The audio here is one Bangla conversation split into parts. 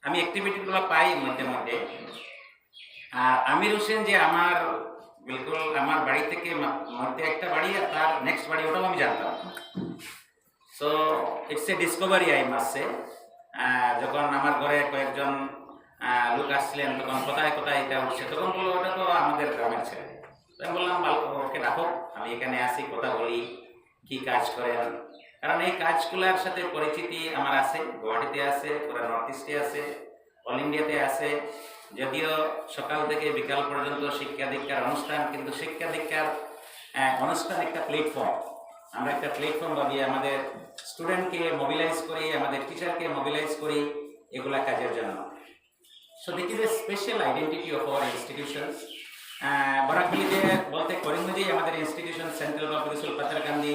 আমি অ্যাক্টিভিটিগুলো পাই মধ্যে মধ্যে। আর আমির হোসেন যে আমার বিলকুল আমার বাড়ি থেকে মধ্যে একটা বাড়ি আর তার নেক্সট বাড়ি, ওটাও আমি জানতাম। So it's a Discovery I must say. যখন আমার ঘরে কয়েকজন লোক আসছিলেন, তখন কোথায় কোথায় এটা উঠছে, তখন বললো ওটা তো আমাদের গ্রামের ছেলে। আমি বললাম ওকে রাখো, আমি এখানে আসি, কথা বলি, কি কাজ করেন। কারণ এই কাজগুলোর সাথে পরিচিতি আমার আছে, গুয়াহাটিতে আছে, পুরো নর্থ ইস্টে আছে, অল ইন্ডিয়াতে আছে। যদিও সকাল থেকে বিকাল পর্যন্ত শিক্ষা দীক্ষার অনুষ্ঠান, কিন্তু শিক্ষা দীক্ষার অনুষ্ঠান একটা প্ল্যাটফর্ম। আমরা একটা প্ল্যাটফর্ম ভাবি, আমাদের স্টুডেন্টকে মোবিলাইজ করি, আমাদের টিচারকে মোবিলাইজ করি এগুলা কাজের জন্য। So that is a special identity of our institutions. বরাকবিলিতে বলতে করিমগঞ্জেই আমাদের institution, central public school Patharkandi,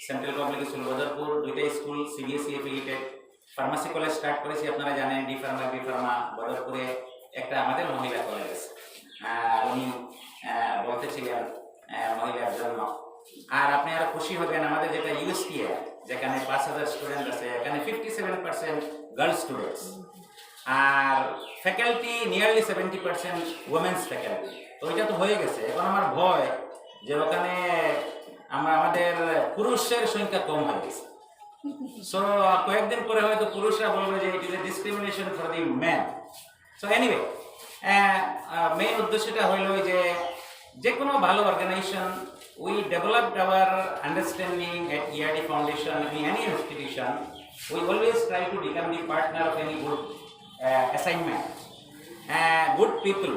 central public school Badarpur, দুইটাই school CBSE affiliated. Pharmacy college start করেছি, আপনারা জানেন, ডি ফার্মা বি ফার্মা। বদরপুরে একটা আমাদের মহিলা কলেজ আছে, উনি বলতেছিলেন মহিলার জন্য। আর আপনি আরো খুশি হবেন, আমাদের যেটা ইউএসটিএ, যেখানে 5000 স্টুডেন্ট আছে, এখানে 57% গার্লস স্টুডেন্টস, আর ফ্যাকাল্টি নিয়ারলি 70% ওমেন্স ফ্যাকাল্টি। তো ওইটা তো হয়ে গেছে। এখন আমার ভয় যে ওখানে আমাদের পুরুষের সংখ্যা কম হয়ে গেছে। সো কয়েকদিন পরে হয়তো পুরুষরা বলবে যে it is a discrimination for the man. So anyway, main উদ্দেশ্যটা হইল যে কোনো ভালো organisation, we developed our understanding at ERD Foundation. In any institution, we always try to become the partner of any good assignment. Good people,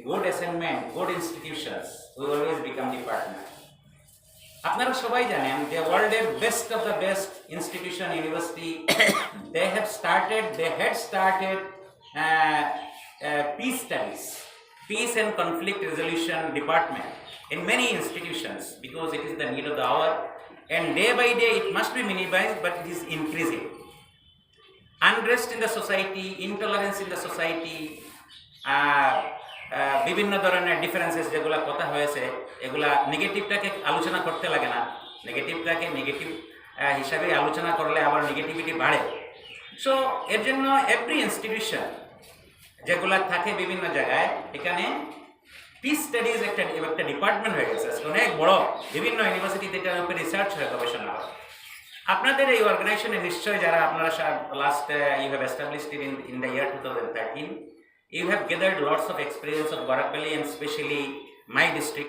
good assignment, good institutions, we always become the partner. আপনারা সবাই জানেন যে ওয়ার্ল্ডের best of the best institution, university, they had started peace studies, peace and conflict resolution department in many institutions, because it is the need of the hour, and day by day it must be minimized, but it is increasing. Unrest in the society, intolerance in the society, বিভিন্ন ধরনের ডিফারেন্সেস যেগুলো কথা হয়েছে, এগুলা নেগেটিভটাকে আলোচনা করতে লাগে না, নেগেটিভটাকে নেগেটিভ হিসাবে আলোচনা করলে আবার নেগেটিভিটি বাড়ে। সো এর জন্য এভরি ইনস্টিটিউশন যেগুলা থাকে বিভিন্ন জায়গায়, এখানে পিস স্টাডিজ একটা ডিপার্টমেন্ট হয়ে গেছে, অনেক বড়, বিভিন্ন ইউনিভার্সিটিতে এটার উপরে রিসার্চ হয়, গবেষণা হয়। আপনাদের এই অর্গানাইজেশনে নিশ্চয়ই যারা আপনারা last you have established in the year 2013, you have gathered lots of experience of Barakali and especially my district.